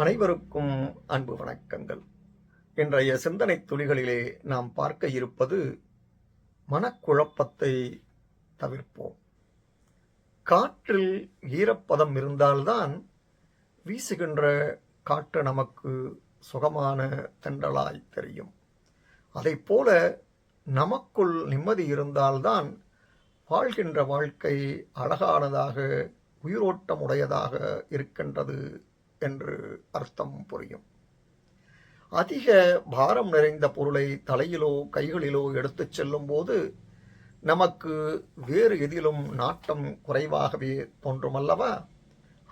அனைவருக்கும் அன்பு வணக்கங்கள். இன்றைய சிந்தனை துளிகளிலே நாம் பார்க்க இருப்பது மனக்குழப்பத்தை தவிர்ப்போம். காற்றில் ஈரப்பதம் இருந்தால்தான் வீசுகின்ற காற்று நமக்கு சுகமான தென்றலாய் தெரியும். அதைப்போல நமக்குள் நிம்மதி இருந்தால்தான் வாழ்கின்ற வாழ்க்கை அழகானதாக உயிரோட்டமுடையதாக இருக்கின்றது என்று அர்த்தம் புரியும். அதிக பாரம் நிறைந்த பொருளை தலையிலோ கைகளிலோ எடுத்துச் செல்லும் போது நமக்கு வேறு எதிலும் நாட்டம் குறைவாகவே தோன்றுமல்லவா?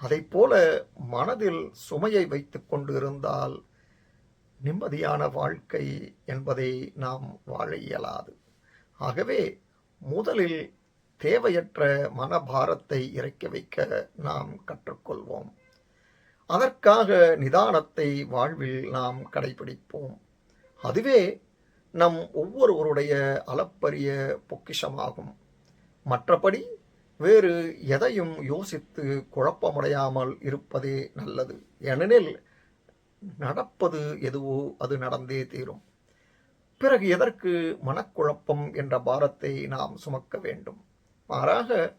அதைப்போல மனதில் சுமையை வைத்துக் கொண்டு இருந்தால் நிம்மதியான வாழ்க்கை என்பதை நாம் வாழ இயலாது. ஆகவே முதலில் தேவையற்ற மனபாரத்தை இறக்கி வைக்க நாம் கற்றுக்கொள்வோம். அதற்காக நிதானத்தை வாழ்வில் நாம் கடைபிடிப்போம். அதுவே நம் ஒவ்வொருவருடைய அளப்பரிய பொக்கிஷமாகும். மற்றபடி வேறு எதையும் யோசித்து குழப்பமடையாமல் இருப்பதே நல்லது. ஏனெனில் நடப்பது எதுவோ அது நடந்தே தீரும். பிறகு எதற்கு மனக்குழப்பம் என்ற பாரத்தை நாம் சுமக்க வேண்டும்? மாறாக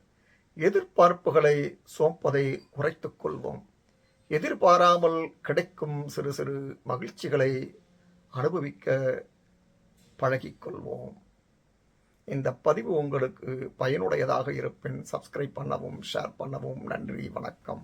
எதிர்பார்ப்புகளை சுமப்பதை குறைத்துக் கொள்வோம். எதிர்பாராமல் கிடைக்கும் சிறு சிறு மகிழ்ச்சிகளை அனுபவிக்க பழகிக்கொள்வோம். இந்த பதிவு உங்களுக்கு பயனுடையதாக இருப்பின் சப்ஸ்கிரைப் பண்ணவும், ஷேர் பண்ணவும். நன்றி, வணக்கம்.